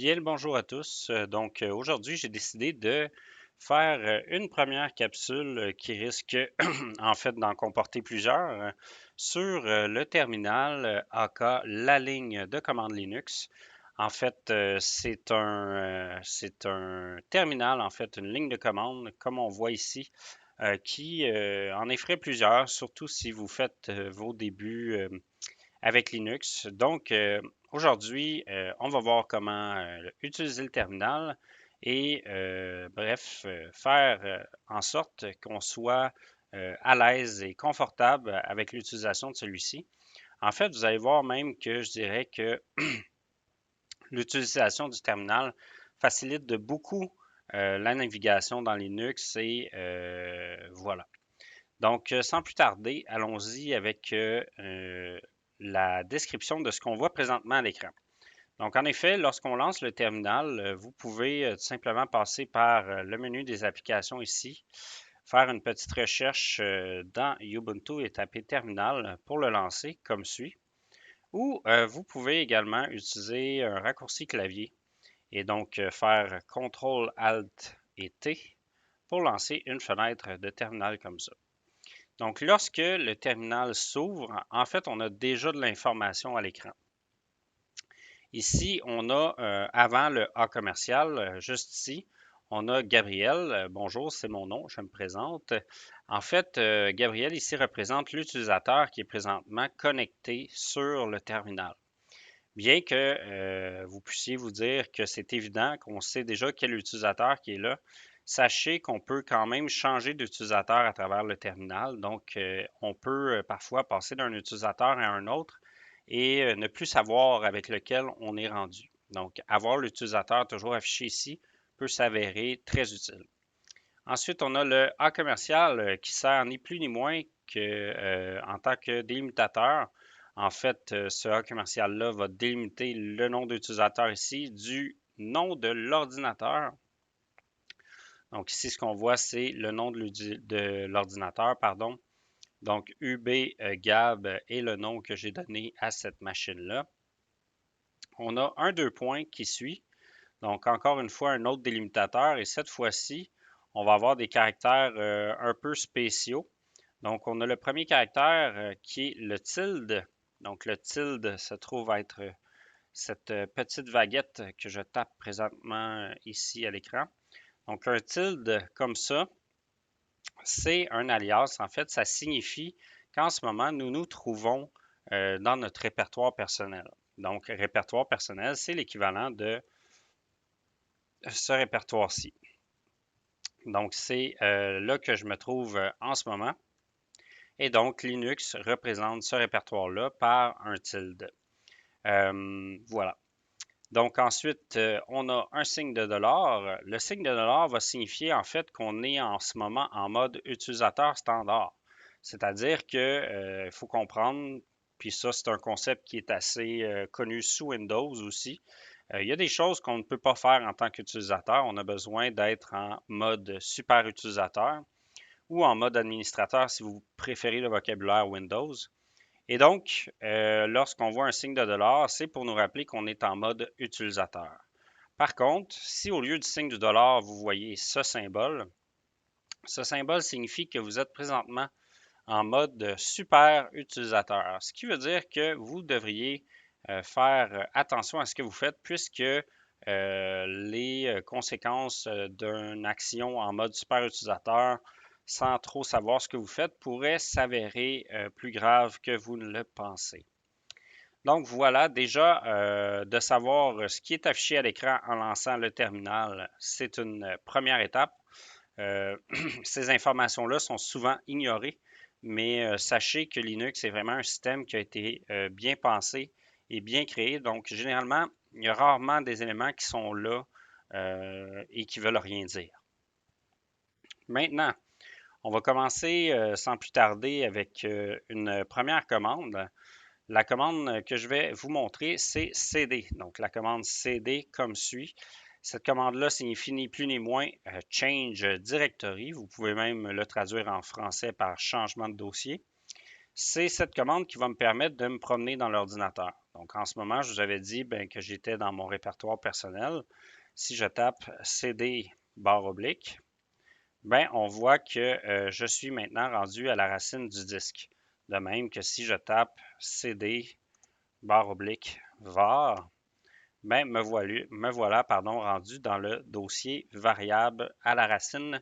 Bien le bonjour à tous. Aujourd'hui, j'ai décidé de faire une première capsule qui risque en fait d'en comporter plusieurs sur le terminal aka la ligne de commande Linux. En fait, c'est un terminal, en fait, une ligne de commande, comme on voit ici, qui en effraie plusieurs, surtout si vous faites vos débuts avec Linux. Aujourd'hui, on va voir comment utiliser le terminal et, faire en sorte qu'on soit à l'aise et confortable avec l'utilisation de celui-ci. En fait, vous allez voir même que je dirais que l'utilisation du terminal facilite de beaucoup la navigation dans Linux et voilà. Sans plus tarder, allons-y avec la description de ce qu'on voit présentement à l'écran. Donc, en effet, lorsqu'on lance le terminal, vous pouvez tout simplement passer par le menu des applications ici, faire une petite recherche dans Ubuntu et taper terminal pour le lancer comme suit. Ou vous pouvez également utiliser un raccourci clavier et donc faire CTRL ALT et T pour lancer une fenêtre de terminal comme ça. Donc, lorsque le terminal s'ouvre, en fait, on a déjà de l'information à l'écran. Ici, on a avant le A commercial, juste ici, on a Gabriel. Bonjour, c'est mon nom, je me présente. En fait, Gabriel ici représente l'utilisateur qui est présentement connecté sur le terminal. Bien que vous puissiez vous dire que c'est évident qu'on sait déjà quel utilisateur qui est là, sachez qu'on peut quand même changer d'utilisateur à travers le terminal. Donc, on peut parfois passer d'un utilisateur à un autre et ne plus savoir avec lequel on est rendu. Donc, avoir l'utilisateur toujours affiché ici peut s'avérer très utile. Ensuite, on a le A commercial qui sert ni plus ni moins que en tant que délimitateur. En fait, ce A commercial-là va délimiter le nom d'utilisateur ici du nom de l'ordinateur. Donc ici, ce qu'on voit, c'est le nom de l'ordinateur, pardon. Donc UB Gab est le nom que j'ai donné à cette machine-là. On a un deux points qui suit. Donc encore une fois, un autre délimitateur et cette fois-ci, on va avoir des caractères un peu spéciaux. Donc on a le premier caractère qui est le tilde. Donc le tilde se trouve être cette petite vaguette que je tape présentement ici à l'écran. Donc un tilde comme ça, c'est un alias. En fait, ça signifie qu'en ce moment, nous nous trouvons dans notre répertoire personnel. Donc, répertoire personnel, c'est l'équivalent de ce répertoire-ci. Donc, c'est là que je me trouve en ce moment. Et donc, Linux représente ce répertoire-là par un tilde. Voilà. Donc, ensuite, on a un signe de dollar. Le signe de dollar va signifier en fait qu'on est en ce moment en mode utilisateur standard. C'est-à-dire qu'il faut comprendre, puis ça, c'est un concept qui est assez connu sous Windows aussi. Il y a des choses qu'on ne peut pas faire en tant qu'utilisateur. On a besoin d'être en mode super utilisateur ou en mode administrateur si vous préférez le vocabulaire Windows. Et donc, lorsqu'on voit un signe de dollar, c'est pour nous rappeler qu'on est en mode utilisateur. Par contre, si au lieu du signe du dollar, vous voyez ce symbole signifie que vous êtes présentement en mode super utilisateur, ce qui veut dire que vous devriez faire attention à ce que vous faites puisque les conséquences d'une action en mode super utilisateur sans trop savoir ce que vous faites pourraient s'avérer plus graves que vous ne le pensez. Donc voilà, déjà de savoir ce qui est affiché à l'écran en lançant le terminal, c'est une première étape. Ces informations-là sont souvent ignorées, mais sachez que Linux est vraiment un système qui a été bien pensé et bien créé. Donc, généralement, il y a rarement des éléments qui sont là et qui veulent rien dire. Maintenant, on va commencer sans plus tarder avec une première commande. La commande que je vais vous montrer, c'est cd. Donc, la commande cd comme suit. Cette commande-là signifie ni plus ni moins change directory. Vous pouvez même le traduire en français par changement de dossier. c'est cette commande qui va me permettre de me promener dans l'ordinateur. Donc, en ce moment, je vous avais dit que j'étais dans mon répertoire personnel. Si je tape CD barre oblique, on voit que je suis maintenant rendu à la racine du disque. De même que si je tape CD barre oblique var, me voilà rendu dans le dossier variable à la racine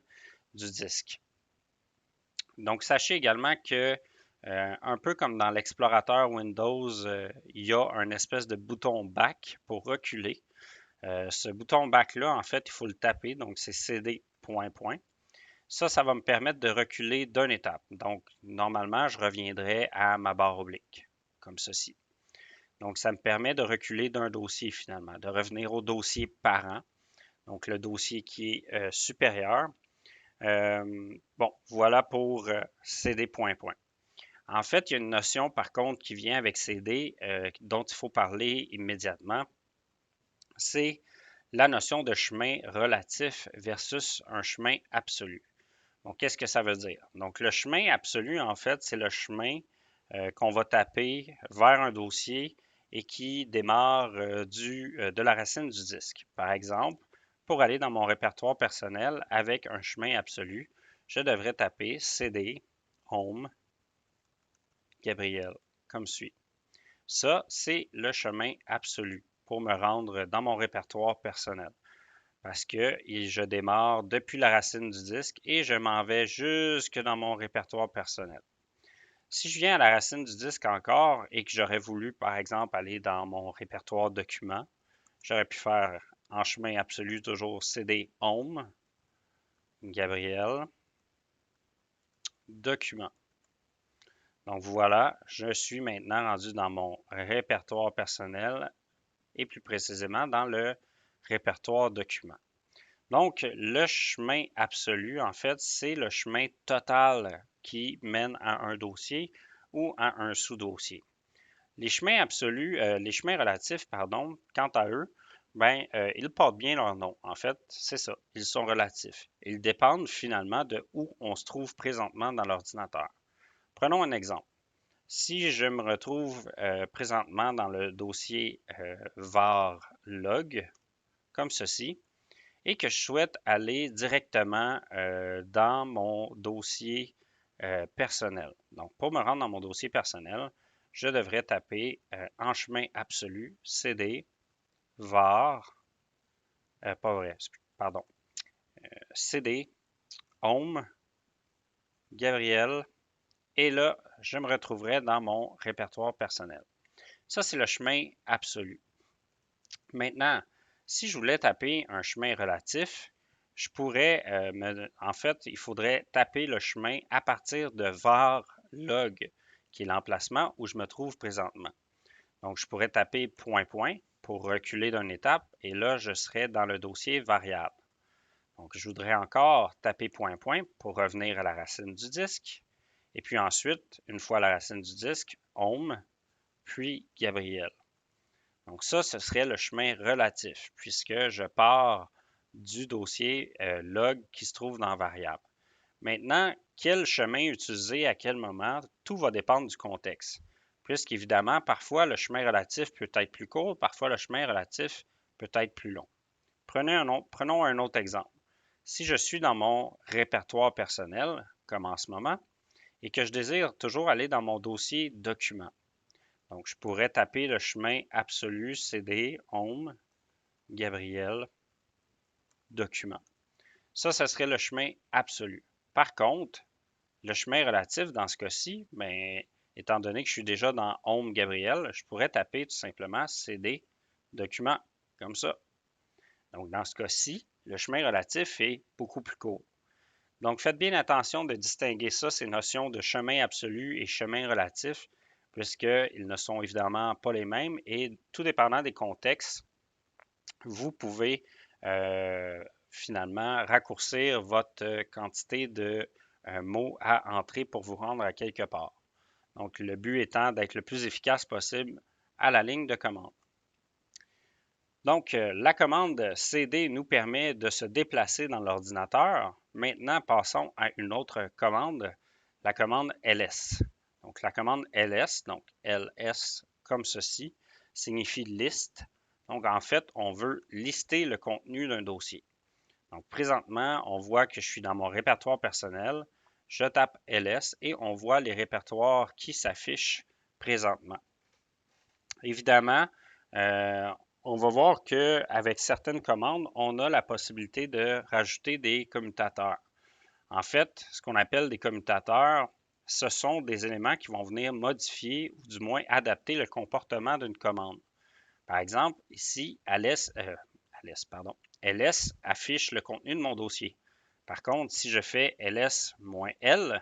du disque. Donc, sachez également que, un peu comme dans l'explorateur Windows, il y a un espèce de bouton back pour reculer. Ce bouton back-là, en fait, il faut le taper, donc c'est CD point point. Ça va me permettre de reculer d'une étape. Donc, normalement, je reviendrai à ma barre oblique, comme ceci. Donc, ça me permet de reculer d'un dossier finalement, de revenir au dossier parent, donc le dossier qui est supérieur. Voilà pour CD point point. En fait, il y a une notion par contre qui vient avec CD dont il faut parler immédiatement. C'est la notion de chemin relatif versus un chemin absolu. Donc, qu'est-ce que ça veut dire? Donc, le chemin absolu, en fait, c'est le chemin qu'on va taper vers un dossier et qui démarre de la racine du disque. Par exemple, pour aller dans mon répertoire personnel avec un chemin absolu, je devrais taper CD, Home, Gabriel, comme suit. Ça, c'est le chemin absolu pour me rendre dans mon répertoire personnel. Parce que je démarre depuis la racine du disque et je m'en vais jusque dans mon répertoire personnel. Si je viens à la racine du disque encore et que j'aurais voulu, par exemple, aller dans mon répertoire document, j'aurais pu faire en chemin absolu toujours CD Home, Gabriel, document. Donc voilà, je suis maintenant rendu dans mon répertoire personnel et plus précisément dans le répertoire document. Donc, le chemin absolu, en fait, c'est le chemin total qui mène à un dossier ou à un sous-dossier. Les chemins absolus, les chemins relatifs, pardon, quant à eux, ils portent bien leur nom. En fait, c'est ça, ils sont relatifs. Ils dépendent finalement de où on se trouve présentement dans l'ordinateur. Prenons un exemple. Si je me retrouve présentement dans le dossier var log, comme ceci, et que je souhaite aller directement dans mon dossier personnel. Donc, pour me rendre dans mon dossier personnel, je devrais taper en chemin absolu CD var, pas vrai, pardon, CD Home Gabriel, et là, je me retrouverai dans mon répertoire personnel. Ça, c'est le chemin absolu. Maintenant, si je voulais taper un chemin relatif, je pourrais, en fait, il faudrait taper le chemin à partir de var log, qui est l'emplacement où je me trouve présentement. Donc, je pourrais taper point point pour reculer d'une étape et là, je serais dans le dossier variable. Donc, je voudrais encore taper point point pour revenir à la racine du disque. Et puis ensuite, une fois à la racine du disque, Home, puis Gabriel. Donc ça, ce serait le chemin relatif, puisque je pars du dossier log qui se trouve dans variable. Maintenant, quel chemin utiliser à quel moment, tout va dépendre du contexte. Puisqu'évidemment, parfois le chemin relatif peut être plus court, parfois le chemin relatif peut être plus long. Prenons un autre exemple. Si je suis dans mon répertoire personnel, comme en ce moment, et que je désire toujours aller dans mon dossier document, donc, je pourrais taper le chemin absolu CD, Home, Gabriel, document. Ça serait le chemin absolu. Par contre, le chemin relatif, dans ce cas-ci, étant donné que je suis déjà dans Home Gabriel, je pourrais taper tout simplement CD, document, comme ça. Donc, dans ce cas-ci, le chemin relatif est beaucoup plus court. Donc, faites bien attention de distinguer ça, ces notions de chemin absolu et chemin relatif, puisqu'ils ne sont évidemment pas les mêmes et tout dépendant des contextes, vous pouvez finalement raccourcir votre quantité de mots à entrer pour vous rendre à quelque part. Donc, le but étant d'être le plus efficace possible à la ligne de commande. Donc, la commande CD nous permet de se déplacer dans l'ordinateur. Maintenant, passons à une autre commande, la commande ls. Donc, Donc, la commande ls, donc ls comme ceci, signifie list. Donc, en fait, on veut lister le contenu d'un dossier. Donc, présentement, on voit que je suis dans mon répertoire personnel. Je tape ls et on voit les répertoires qui s'affichent présentement. Évidemment, euh, on va voir qu'avec certaines commandes, on a la possibilité de rajouter des commutateurs. En fait, ce qu'on appelle des commutateurs, ce sont des éléments qui vont venir modifier ou du moins adapter le comportement d'une commande. Par exemple, ici, ls affiche le contenu de mon dossier. Par contre, si je fais ls-l,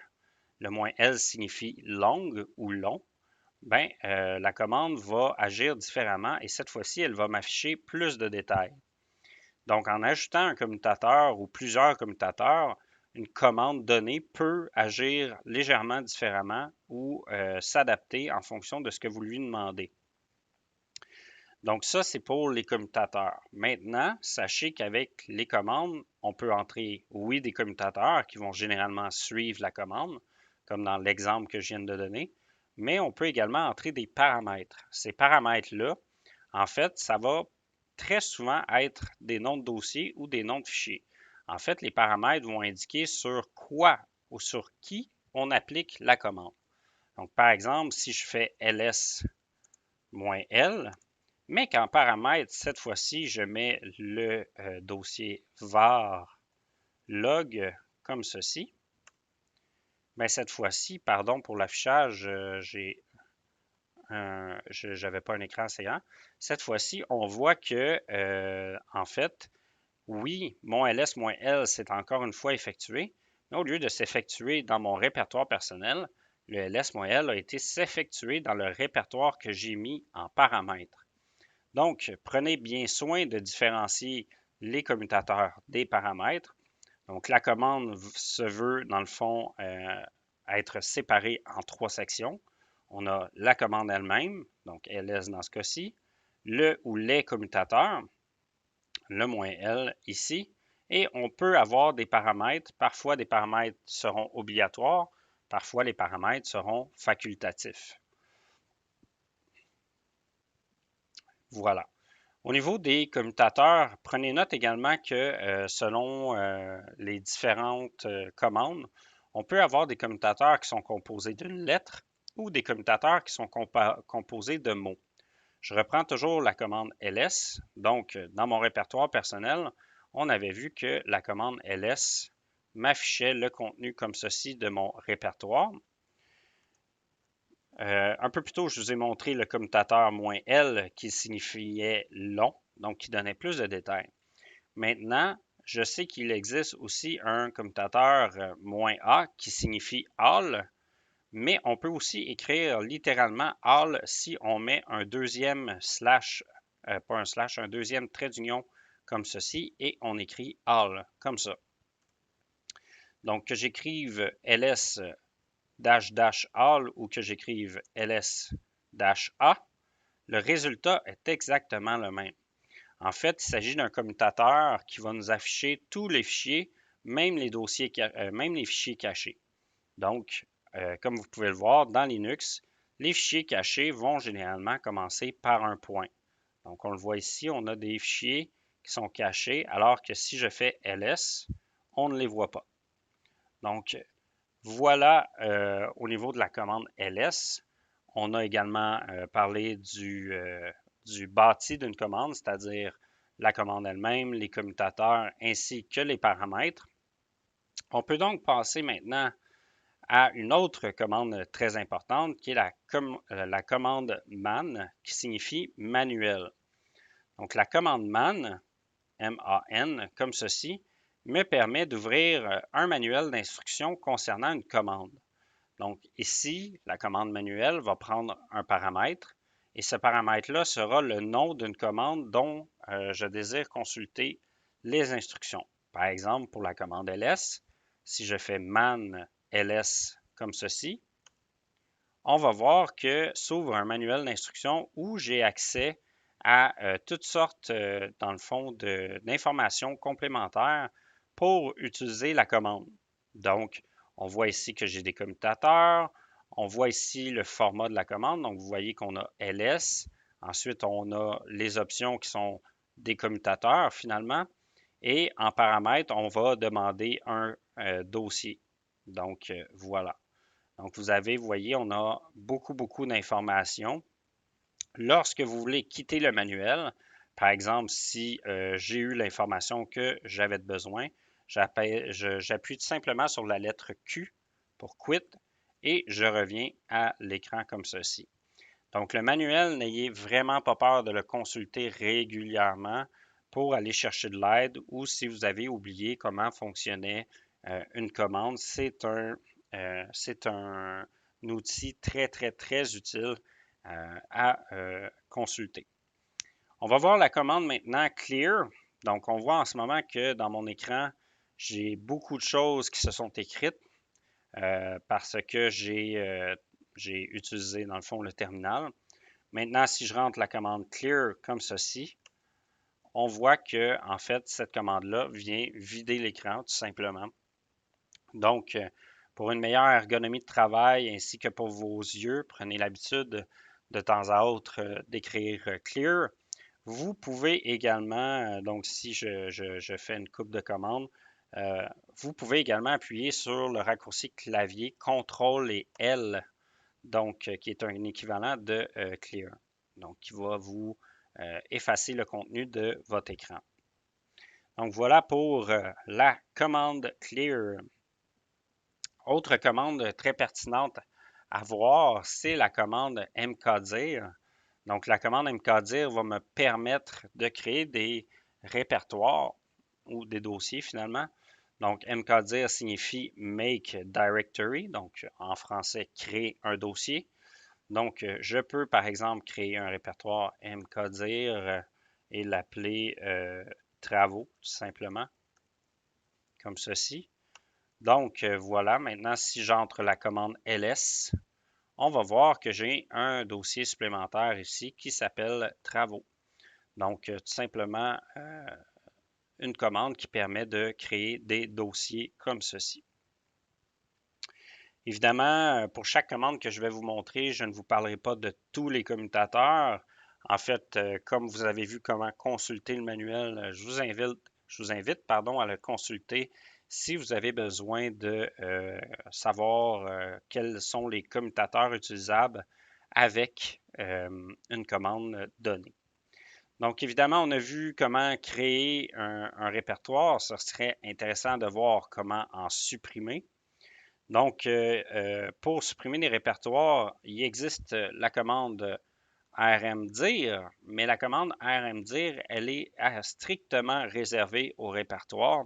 le "-l" signifie longue ou long, ben, la commande va agir différemment et cette fois-ci, elle va m'afficher plus de détails. Donc, en ajoutant un commutateur ou plusieurs commutateurs, une commande donnée peut agir légèrement différemment ou s'adapter en fonction de ce que vous lui demandez. Donc, ça, c'est pour les commutateurs. Maintenant, sachez qu'avec les commandes, on peut entrer, oui, des commutateurs qui vont généralement suivre la commande, comme dans l'exemple que je viens de donner, mais on peut également entrer des paramètres. Ces paramètres-là, en fait, ça va très souvent être des noms de dossier ou des noms de fichiers. En fait, les paramètres vont indiquer sur quoi ou sur qui on applique la commande. Donc, par exemple, si je fais ls-l, mais qu'en paramètre, cette fois-ci, je mets le dossier var log comme ceci, bien, cette fois-ci, pardon pour l'affichage, je n'avais pas un écran assez grand. Cette fois-ci, on voit que, en fait, oui, mon ls-l s'est encore une fois effectué, mais au lieu de s'effectuer dans mon répertoire personnel, le ls-l a été s'effectuer dans le répertoire que j'ai mis en paramètre. Donc, prenez bien soin de différencier les commutateurs des paramètres. Donc, la commande se veut, dans le fond, être séparée en trois sections. On a la commande elle-même, donc ls dans ce cas-ci, le ou les commutateurs, le "-l ici, et on peut avoir des paramètres. Parfois, des paramètres seront obligatoires, parfois les paramètres seront facultatifs. Voilà. Au niveau des commutateurs, prenez note également que selon les différentes commandes, on peut avoir des commutateurs qui sont composés d'une lettre ou des commutateurs qui sont composés de mots. Je reprends toujours la commande ls. Donc, dans mon répertoire personnel, on avait vu que la commande ls m'affichait le contenu comme ceci de mon répertoire. Un peu plus tôt, je vous ai montré le commutateur "-l" qui signifiait long, donc qui donnait plus de détails. Maintenant, je sais qu'il existe aussi un commutateur "-a" qui signifie all, mais on peut aussi écrire littéralement all si on met un deuxième slash, pas un slash, un deuxième trait d'union comme ceci et on écrit all comme ça. Donc que j'écrive ls -all ou que j'écrive ls-a, le résultat est exactement le même. En fait, il s'agit d'un commutateur qui va nous afficher tous les fichiers, même les dossiers, même les fichiers cachés. Donc, comme vous pouvez le voir, dans Linux, les fichiers cachés vont généralement commencer par un point. Donc, on le voit ici, on a des fichiers qui sont cachés, alors que si je fais ls, on ne les voit pas. Donc, voilà au niveau de la commande ls. On a également parlé du bâti d'une commande, c'est-à-dire la commande elle-même, les commutateurs ainsi que les paramètres. On peut donc passer maintenant à une autre commande très importante qui est la commande man qui signifie manuel. Donc la commande man, M-A-N, comme ceci, me permet d'ouvrir un manuel d'instructions concernant une commande. Donc ici, la commande manuelle va prendre un paramètre et ce paramètre-là sera le nom d'une commande dont je désire consulter les instructions. Par exemple, pour la commande ls, si je fais man ls comme ceci, on va voir que s'ouvre un manuel d'instructions où j'ai accès à toutes sortes, dans le fond, d'informations complémentaires pour utiliser la commande. Donc, on voit ici que j'ai des commutateurs, On voit ici le format de la commande. Donc, vous voyez qu'on a ls. Ensuite, on a les options qui sont des commutateurs finalement. Et en paramètre, on va demander un dossier. Donc, voilà. Donc, vous voyez, on a beaucoup d'informations. Lorsque vous voulez quitter le manuel, par exemple, si j'ai eu l'information que j'avais besoin, j'appuie tout simplement sur la lettre Q pour quit et je reviens à l'écran comme ceci. Donc, le manuel, n'ayez vraiment pas peur de le consulter régulièrement pour aller chercher de l'aide ou si vous avez oublié comment fonctionnait une commande. C'est un outil très utile à consulter. On va voir la commande maintenant clear. Donc, on voit en ce moment que dans mon écran, j'ai beaucoup de choses qui se sont écrites parce que j'ai utilisé dans le fond le terminal. Maintenant, si je rentre la commande clear comme ceci, on voit que en fait, cette commande-là vient vider l'écran tout simplement. Donc, pour une meilleure ergonomie de travail ainsi que pour vos yeux, prenez l'habitude de temps à autre d'écrire clear. Vous pouvez également, donc si je fais une coupe de commandes, vous pouvez également appuyer sur le raccourci clavier CTRL et L, donc qui est un équivalent de clear, donc qui va vous effacer le contenu de votre écran. Donc voilà pour la commande clear. Autre commande très pertinente à voir, c'est la commande mkdir. Donc, la commande mkdir va me permettre de créer des répertoires ou des dossiers finalement. Donc, mkdir signifie Make Directory, donc en français, créer un dossier. Donc, je peux par exemple créer un répertoire mkdir et l'appeler travaux, tout simplement, comme ceci. Donc, voilà, maintenant, si j'entre la commande ls, on va voir que j'ai un dossier supplémentaire ici qui s'appelle travaux. Donc, tout simplement, une commande qui permet de créer des dossiers comme ceci. Évidemment, pour chaque commande que je vais vous montrer, je ne vous parlerai pas de tous les commutateurs. En fait, comme vous avez vu comment consulter le manuel, je vous invite à le consulter si vous avez besoin de savoir quels sont les commutateurs utilisables avec une commande donnée. Donc, évidemment, on a vu comment créer un répertoire. Ce serait intéressant de voir comment en supprimer. Donc, pour supprimer des répertoires, il existe la commande rmdir, mais la commande rmdir, elle est strictement réservée au répertoire.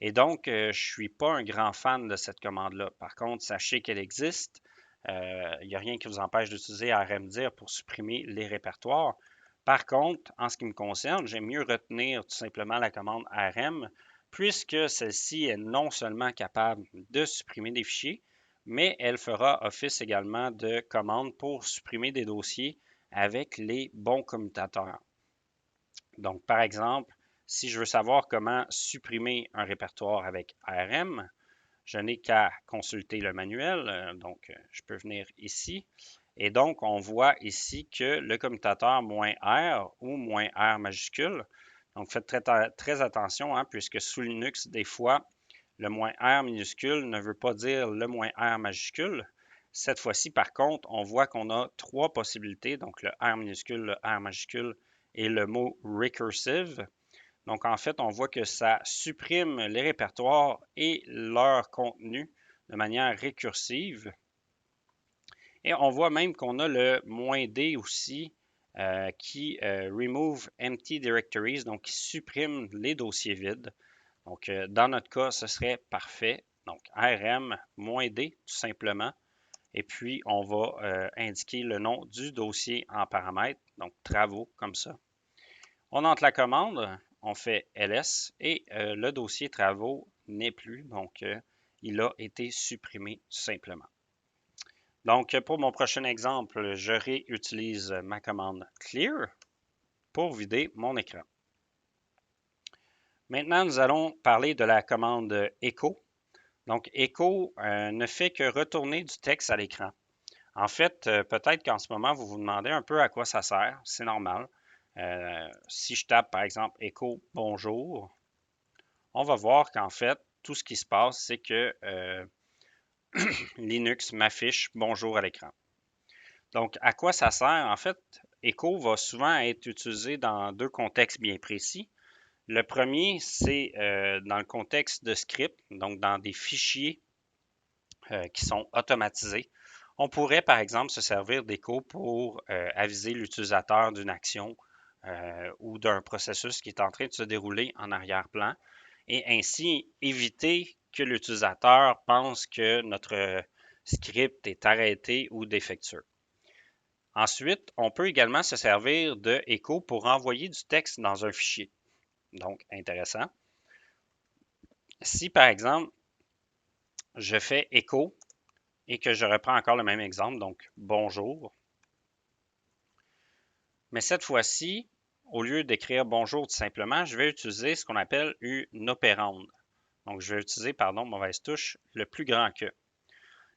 Et donc, je ne suis pas un grand fan de cette commande-là. Par contre, sachez qu'elle existe. Il n'y a rien qui vous empêche d'utiliser rmdir pour supprimer les répertoires. Par contre, en ce qui me concerne, j'aime mieux retenir tout simplement la commande rm, puisque celle-ci est non seulement capable de supprimer des fichiers, mais elle fera office également de commande pour supprimer des dossiers avec les bons commutateurs. Donc, par exemple, si je veux savoir comment supprimer un répertoire avec rm, je n'ai qu'à consulter le manuel. Donc, je peux venir ici. Et donc, on voit ici que le commutateur "-r" ou "-r" majuscule. Donc, faites très attention, hein, puisque sous Linux, des fois, le "-r" minuscule ne veut pas dire le "-r" majuscule. Cette fois-ci, par contre, on voit qu'on a trois possibilités, donc le R minuscule, le R majuscule et le mot recursive. Donc, en fait, on voit que ça supprime les répertoires et leur contenu de manière récursive. Et on voit même qu'on a le "-d" aussi qui remove empty directories, donc qui supprime les dossiers vides. Donc, dans notre cas, ce serait parfait. Donc, rm-d, tout simplement. Et puis, on va indiquer le nom du dossier en paramètre, donc travaux, comme ça. On entre la commande, on fait ls et le dossier travaux n'est plus, donc il a été supprimé tout simplement. Donc, pour mon prochain exemple, je réutilise ma commande clear pour vider mon écran. Maintenant, nous allons parler de la commande echo. Donc, echo ne fait que retourner du texte à l'écran. En fait, peut-être qu'en ce moment, vous vous demandez un peu à quoi ça sert. C'est normal. Si je tape, par exemple, écho bonjour, on va voir qu'en fait, tout ce qui se passe, c'est que Linux m'affiche bonjour à l'écran. Donc, à quoi ça sert? En fait, Echo va souvent être utilisé dans deux contextes bien précis. Le premier, c'est dans le contexte de script, donc dans des fichiers qui sont automatisés. On pourrait, par exemple, se servir d'Echo pour aviser l'utilisateur d'une action ou d'un processus qui est en train de se dérouler en arrière-plan et ainsi éviter que l'utilisateur pense que notre script est arrêté ou défectueux. Ensuite, on peut également se servir de Echo pour envoyer du texte dans un fichier. Donc, intéressant. Si, par exemple, je fais Echo et que je reprends encore le même exemple, donc bonjour, mais cette fois-ci, au lieu d'écrire bonjour tout simplement, je vais utiliser ce qu'on appelle une opérande. Donc, je vais utiliser, pardon, mauvaise touche, le plus grand que.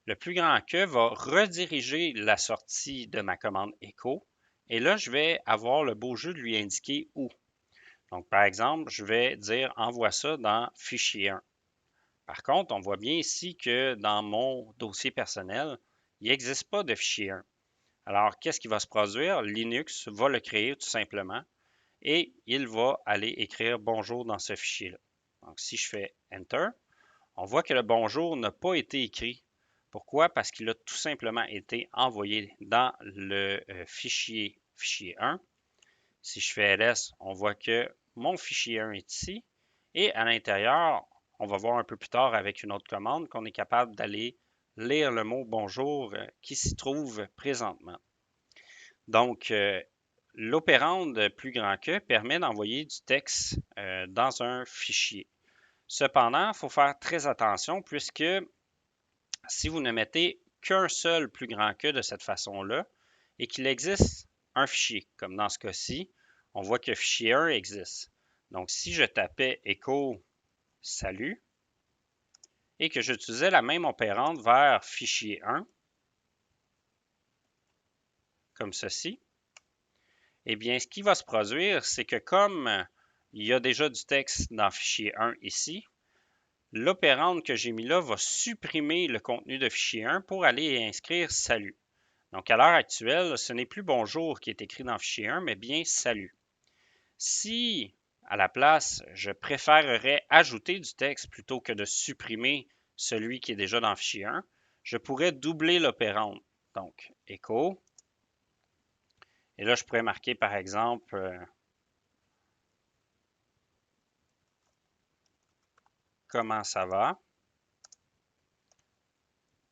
Le plus grand que va rediriger la sortie de ma commande Echo. Et là, je vais avoir le beau jeu de lui indiquer où. Donc, par exemple, je vais dire envoie ça dans fichier 1. Par contre, on voit bien ici que dans mon dossier personnel, il n'existe pas de fichier 1. Alors, qu'est-ce qui va se produire? Linux va le créer tout simplement et il va aller écrire bonjour dans ce fichier-là. Donc, si je fais Enter, on voit que le bonjour n'a pas été écrit. Pourquoi? Parce qu'il a tout simplement été envoyé dans le fichier 1. Si je fais ls, on voit que mon fichier 1 est ici. Et à l'intérieur, on va voir un peu plus tard avec une autre commande qu'on est capable d'aller lire le mot bonjour qui s'y trouve présentement. Donc, l'opérande plus grand que permet d'envoyer du texte dans un fichier. Cependant, il faut faire très attention puisque si vous ne mettez qu'un seul plus grand que de cette façon-là et qu'il existe un fichier, comme dans ce cas-ci, on voit que fichier 1 existe. Donc, si je tapais echo salut et que j'utilisais la même opérande vers fichier 1, comme ceci, eh bien, ce qui va se produire, c'est que comme il y a déjà du texte dans fichier 1 ici, l'opérande que j'ai mis là va supprimer le contenu de fichier 1 pour aller inscrire salut. Donc, à l'heure actuelle, ce n'est plus bonjour qui est écrit dans fichier 1, mais bien salut. Si, à la place, je préférerais ajouter du texte plutôt que de supprimer celui qui est déjà dans fichier 1, je pourrais doubler l'opérande. Donc, echo. Et là, je pourrais marquer, par exemple, comment ça va.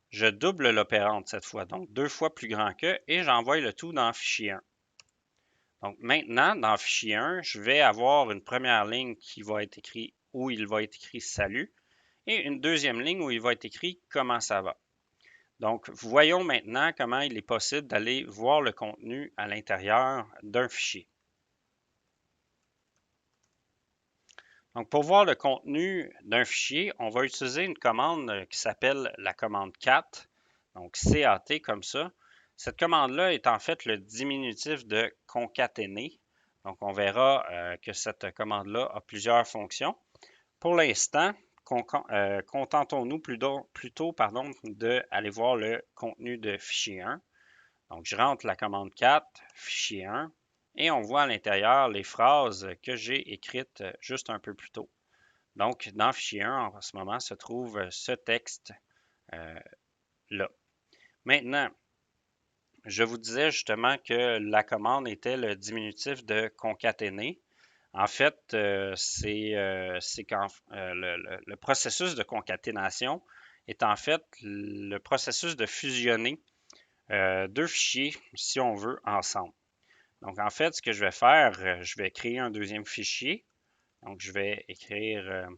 Je double l'opérande cette fois, donc 2 fois plus grand que, et j'envoie le tout dans fichier 1. Donc maintenant, dans fichier 1, je vais avoir une première ligne qui va être écrite où il va être écrit salut et une deuxième ligne où il va être écrit comment ça va. Donc, voyons maintenant comment il est possible d'aller voir le contenu à l'intérieur d'un fichier. Donc, pour voir le contenu d'un fichier, on va utiliser une commande qui s'appelle la commande cat, donc CAT comme ça. Cette commande-là est en fait le diminutif de concaténer. Donc, on verra que cette commande-là a plusieurs fonctions. Pour l'instant, contentons-nous plutôt d'aller voir le contenu de fichier 1. Donc, je rentre la commande cat, fichier 1, et on voit à l'intérieur les phrases que j'ai écrites juste un peu plus tôt. Donc, dans fichier 1, en ce moment, se trouve ce texte-là. Maintenant, je vous disais justement que la commande était le diminutif de concaténer. En fait, c'est quand le processus de concaténation est en fait le processus de fusionner deux fichiers, si on veut, ensemble. Donc, en fait, ce que je vais faire, je vais créer un deuxième fichier. Donc, je vais écrire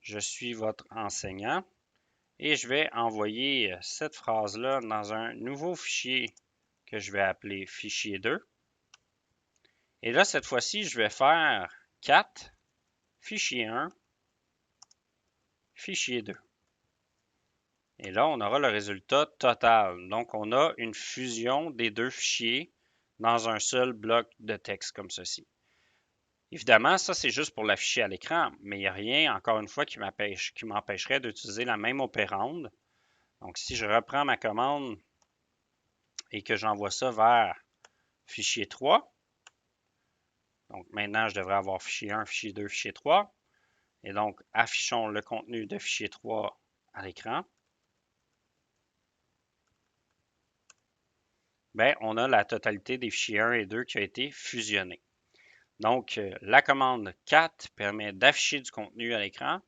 je suis votre enseignant et je vais envoyer cette phrase-là dans un nouveau fichier que je vais appeler fichier 2. Et là, cette fois-ci, je vais faire cat, fichier 1, fichier 2. Et là, on aura le résultat total. Donc, on a une fusion des deux fichiers dans un seul bloc de texte comme ceci. Évidemment, ça, c'est juste pour l'afficher à l'écran, mais il n'y a rien, encore une fois, qui m'empêcherait d'utiliser la même opérande. Donc, si je reprends ma commande et que j'envoie ça vers fichier 3, donc maintenant, je devrais avoir fichier 1, fichier 2, fichier 3. Et donc, affichons le contenu de fichier 3 à l'écran. Bien, on a la totalité des fichiers 1 et 2 qui a été fusionnée. Donc, la commande cat permet d'afficher du contenu à l'écran,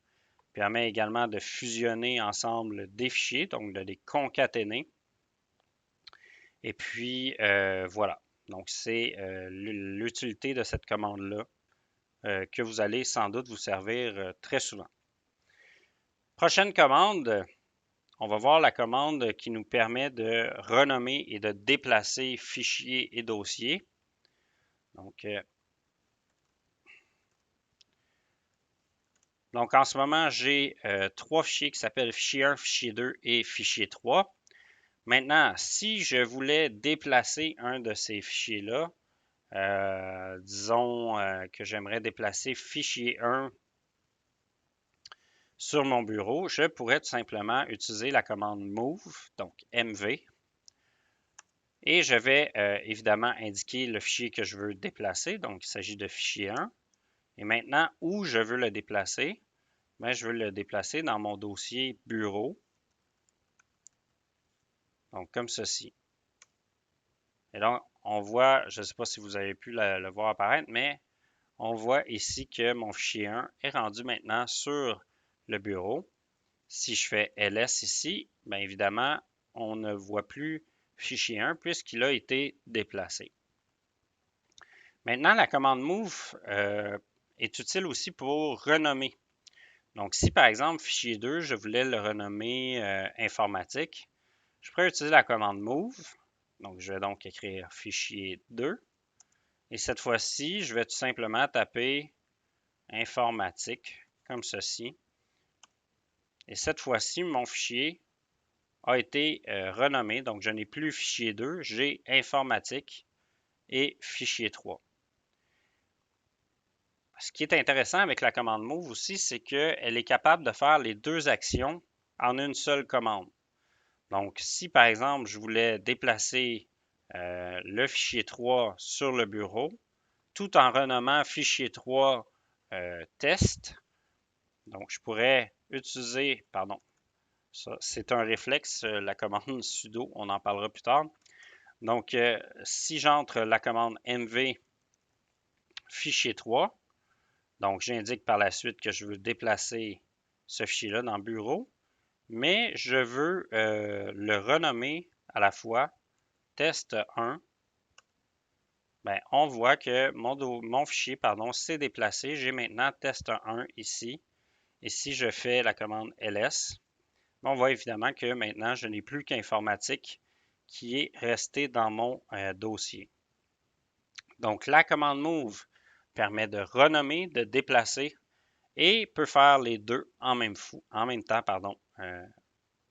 permet également de fusionner ensemble des fichiers, donc de les concaténer. Et puis, voilà. Donc, c'est l'utilité de cette commande-là que vous allez sans doute vous servir très souvent. Prochaine commande, on va voir la commande qui nous permet de renommer et de déplacer fichiers et dossiers. Donc en ce moment, j'ai trois fichiers qui s'appellent fichier 1, fichier 2 et fichier 3. Maintenant, si je voulais déplacer un de ces fichiers-là, disons que j'aimerais déplacer fichier 1 sur mon bureau, je pourrais tout simplement utiliser la commande move, donc MV, et je vais évidemment indiquer le fichier que je veux déplacer, donc il s'agit de fichier 1. Et maintenant, où je veux le déplacer? Bien, je veux le déplacer dans mon dossier bureau, donc comme ceci. Et donc, on voit, je ne sais pas si vous avez pu le voir apparaître, mais on voit ici que mon fichier 1 est rendu maintenant sur le bureau. Si je fais ls ici, bien évidemment, on ne voit plus fichier 1 puisqu'il a été déplacé. Maintenant, la commande move est utile aussi pour renommer. Donc, si par exemple, fichier 2, je voulais le renommer informatique, je pourrais utiliser la commande move. Donc, je vais donc écrire fichier 2. Et cette fois-ci, je vais tout simplement taper informatique, comme ceci. Et cette fois-ci, mon fichier a été renommé. Donc, je n'ai plus fichier 2, j'ai informatique et fichier 3. Ce qui est intéressant avec la commande move aussi, c'est qu'elle est capable de faire les deux actions en une seule commande. Donc, si par exemple, je voulais déplacer le fichier 3 sur le bureau, tout en renommant fichier 3 test, donc je pourrais utiliser, pardon, ça c'est un réflexe, la commande sudo, on en parlera plus tard. Donc, si j'entre la commande mv fichier 3, donc j'indique par la suite que je veux déplacer ce fichier-là dans le bureau, mais je veux le renommer à la fois test 1. Bien, on voit que mon fichier s'est déplacé. J'ai maintenant test 1 ici. Et si je fais la commande ls, on voit évidemment que maintenant, je n'ai plus qu'informatique qui est resté dans mon dossier. Donc, la commande move permet de renommer, de déplacer et peut faire les deux en même temps.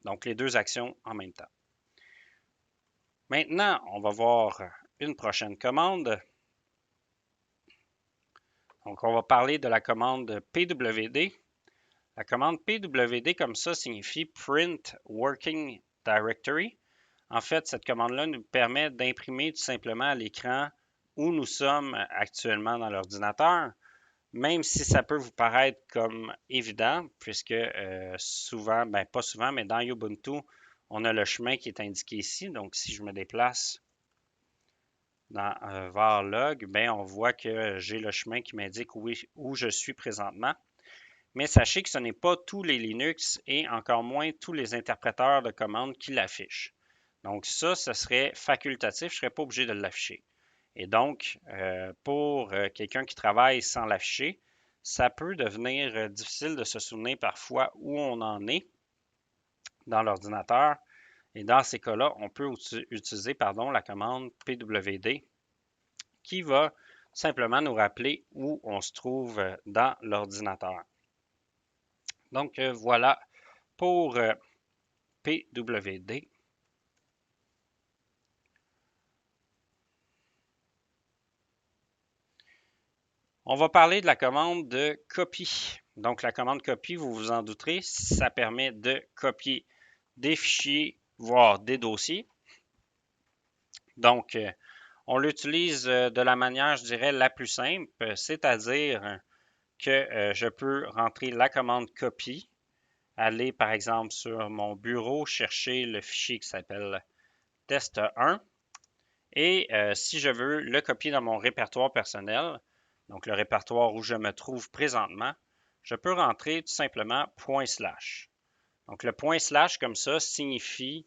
Donc, les deux actions en même temps. Maintenant, on va voir une prochaine commande. Donc, on va parler de la commande pwd. La commande pwd comme ça signifie Print Working Directory. En fait, cette commande-là nous permet d'imprimer tout simplement à l'écran où nous sommes actuellement dans l'ordinateur, même si ça peut vous paraître comme évident, puisque souvent, ben pas souvent, mais dans Ubuntu, on a le chemin qui est indiqué ici. Donc, si je me déplace dans var log, ben, on voit que j'ai le chemin qui m'indique où je suis présentement. Mais sachez que ce n'est pas tous les Linux et encore moins tous les interpréteurs de commandes qui l'affichent. Donc ça, ce serait facultatif, je ne serais pas obligé de l'afficher. Et donc, pour quelqu'un qui travaille sans l'afficher, ça peut devenir difficile de se souvenir parfois où on en est dans l'ordinateur. Et dans ces cas-là, on peut utiliser la commande pwd qui va simplement nous rappeler où on se trouve dans l'ordinateur. Donc, voilà pour pwd. On va parler de la commande de copie. Donc, la commande copie, vous vous en douterez, ça permet de copier des fichiers, voire des dossiers. Donc, on l'utilise de la manière, je dirais, la plus simple, c'est-à-dire que je peux rentrer la commande copie, aller par exemple sur mon bureau, chercher le fichier qui s'appelle test1 et si je veux le copier dans mon répertoire personnel, donc le répertoire où je me trouve présentement, je peux rentrer tout simplement /. Donc le // comme ça signifie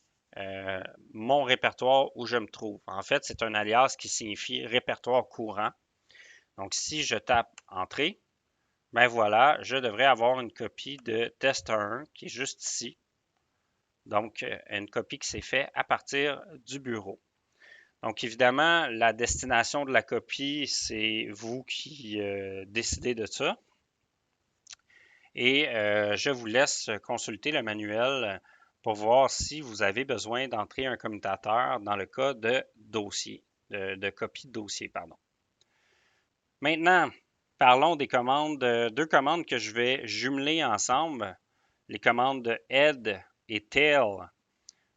mon répertoire où je me trouve. En fait, c'est un alias qui signifie répertoire courant. Donc si je tape Entrée, ben voilà, je devrais avoir une copie de test1 qui est juste ici. Donc une copie qui s'est faite à partir du bureau. Donc, évidemment, la destination de la copie, c'est vous qui décidez de ça. Et je vous laisse consulter le manuel pour voir si vous avez besoin d'entrer un commutateur dans le cas de dossier, de copie de dossier, pardon. Maintenant, parlons des commandes, deux commandes que je vais jumeler ensemble, les commandes de head et tail.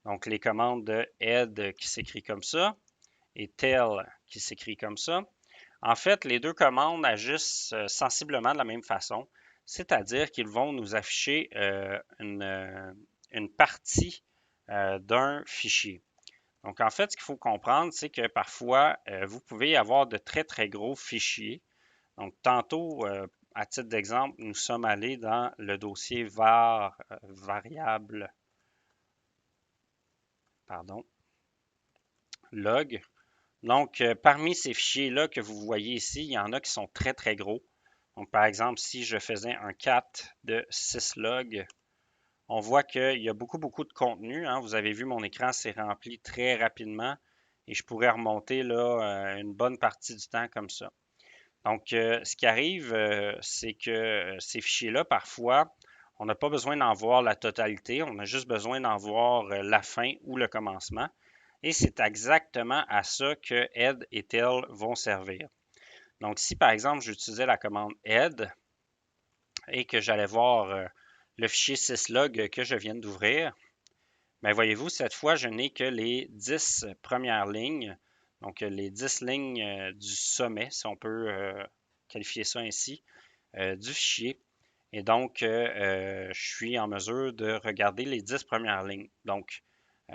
Donc, les commandes de head qui s'écrit comme ça, et tail qui s'écrit comme ça. En fait, les deux commandes agissent sensiblement de la même façon, c'est-à-dire qu'ils vont nous afficher une partie d'un fichier. Donc, en fait, ce qu'il faut comprendre, c'est que parfois, vous pouvez avoir de très, très gros fichiers. Donc, tantôt, à titre d'exemple, nous sommes allés dans le dossier var variable, pardon, log. Donc, parmi ces fichiers-là que vous voyez ici, il y en a qui sont très, très gros. Donc, par exemple, si je faisais un cat de syslog, on voit qu'il y a beaucoup, beaucoup de contenu. Hein. Vous avez vu, mon écran s'est rempli très rapidement et je pourrais remonter là, une bonne partie du temps comme ça. Donc, ce qui arrive, c'est que ces fichiers-là, parfois, on n'a pas besoin d'en voir la totalité. On a juste besoin d'en voir la fin ou le commencement. Et c'est exactement à ça que head et tail vont servir. Donc, si par exemple, j'utilisais la commande head et que j'allais voir le fichier syslog que je viens d'ouvrir, bien, voyez-vous, cette fois, je n'ai que les 10 premières lignes, donc les 10 lignes du sommet, si on peut qualifier ça ainsi, du fichier. Et donc, je suis en mesure de regarder les 10 premières lignes. Donc,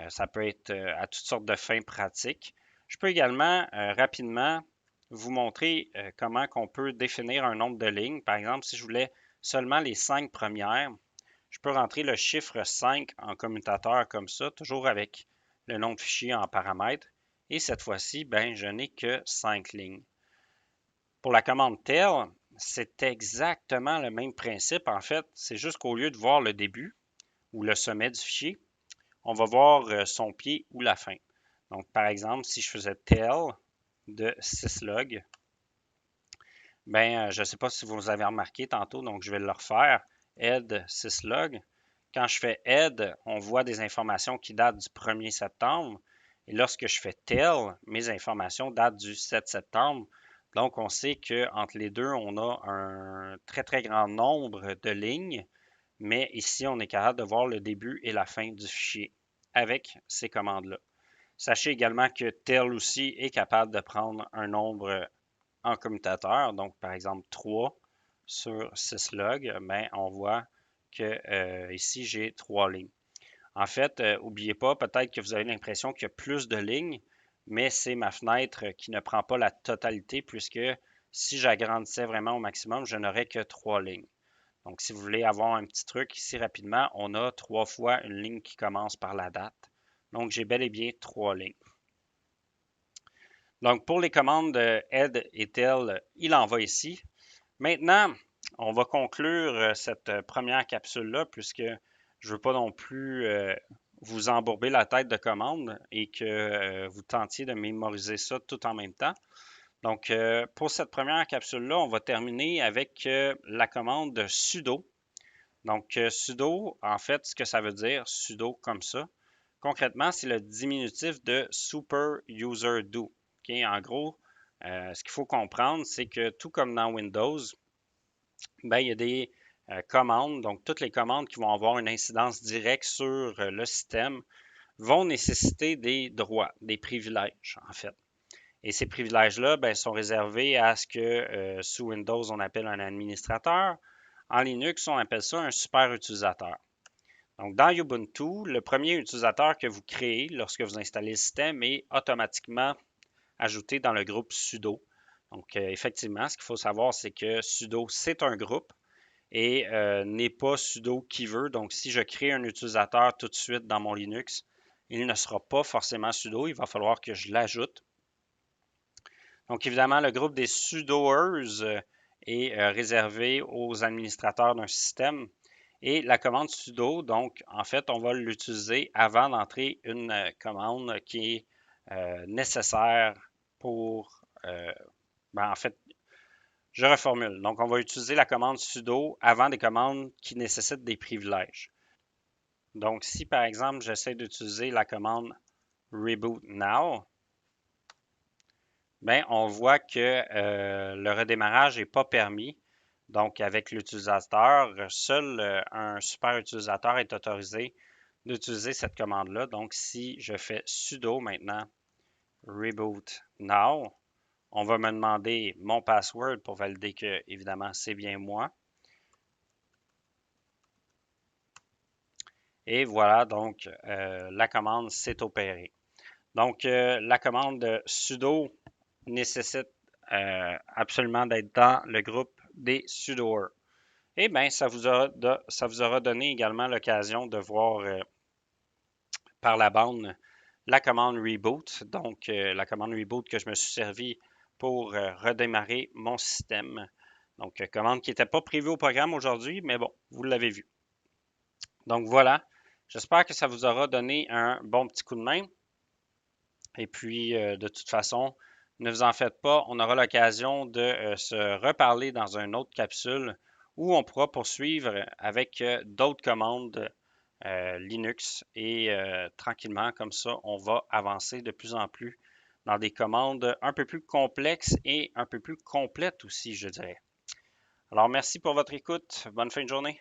ça peut être à toutes sortes de fins pratiques. Je peux également rapidement vous montrer comment on peut définir un nombre de lignes. Par exemple, si je voulais seulement les 5 premières, je peux rentrer le chiffre 5 en commutateur comme ça, toujours avec le nom de fichier en paramètres. Et cette fois-ci, ben, je n'ai que 5 lignes. Pour la commande tail, c'est exactement le même principe. En fait, c'est juste qu'au lieu de voir le début ou le sommet du fichier, on va voir son pied ou la fin. Donc, par exemple, si je faisais tail de syslog, ben, je ne sais pas si vous avez remarqué tantôt, donc je vais le refaire. Head syslog. Quand je fais head, on voit des informations qui datent du 1er septembre. Et lorsque je fais tail, mes informations datent du 7 septembre. Donc, on sait qu'entre les deux, on a un très, très grand nombre de lignes. Mais ici, on est capable de voir le début et la fin du fichier avec ces commandes-là. Sachez également que tail aussi est capable de prendre un nombre en commutateur. Donc, par exemple, 3 sur syslog, ben, on voit que ici, j'ai 3 lignes. En fait, n'oubliez pas, peut-être que vous avez l'impression qu'il y a plus de lignes, mais c'est ma fenêtre qui ne prend pas la totalité puisque si j'agrandissais vraiment au maximum, je n'aurais que 3 lignes. Donc, si vous voulez avoir un petit truc ici rapidement, on a 3 fois une ligne qui commence par la date. Donc, j'ai bel et bien 3 lignes. Donc, pour les commandes de head et tail, il en va ici. Maintenant, on va conclure cette première capsule-là puisque je ne veux pas non plus vous embourber la tête de commande et que vous tentiez de mémoriser ça tout en même temps. Donc, pour cette première capsule-là, on va terminer avec la commande sudo. Donc, sudo, en fait, ce que ça veut dire, sudo comme ça, concrètement, c'est le diminutif de super user do. OK? En gros, ce qu'il faut comprendre, c'est que tout comme dans Windows, ben, il y a des commandes, donc toutes les commandes qui vont avoir une incidence directe sur le système vont nécessiter des droits, des privilèges, en fait. Et ces privilèges-là ben, sont réservés à ce que sous Windows, on appelle un administrateur. En Linux, on appelle ça un super utilisateur. Donc, dans Ubuntu, le premier utilisateur que vous créez lorsque vous installez le système est automatiquement ajouté dans le groupe sudo. Donc, effectivement, ce qu'il faut savoir, c'est que sudo, c'est un groupe et n'est pas sudo qui veut. Donc, si je crée un utilisateur tout de suite dans mon Linux, il ne sera pas forcément sudo. Il va falloir que je l'ajoute. Donc, évidemment, le groupe des sudoers est réservé aux administrateurs d'un système. Et la commande sudo, donc, en fait, on va l'utiliser avant d'entrer une commande qui est nécessaire pour, ben, en fait, je reformule. Donc, on va utiliser la commande sudo avant des commandes qui nécessitent des privilèges. Donc, si par exemple, j'essaie d'utiliser la commande reboot now, bien, on voit que le redémarrage n'est pas permis. Donc, avec l'utilisateur, seul un super utilisateur est autorisé d'utiliser cette commande-là. Donc, si je fais sudo maintenant reboot now, on va me demander mon password pour valider que, évidemment, c'est bien moi. Et voilà, donc, la commande s'est opérée. Donc, la commande sudo nécessite absolument d'être dans le groupe des sudoers. Eh bien, ça vous aura donné également l'occasion de voir par la bande la commande reboot. Donc, la commande reboot que je me suis servi pour redémarrer mon système. Donc, commande qui n'était pas prévue au programme aujourd'hui, mais bon, vous l'avez vu. Donc, voilà. J'espère que ça vous aura donné un bon petit coup de main. Et puis, de toute façon, ne vous en faites pas, on aura l'occasion de se reparler dans une autre capsule où on pourra poursuivre avec d'autres commandes Linux et tranquillement, comme ça, on va avancer de plus en plus dans des commandes un peu plus complexes et un peu plus complètes aussi, je dirais. Alors, merci pour votre écoute. Bonne fin de journée.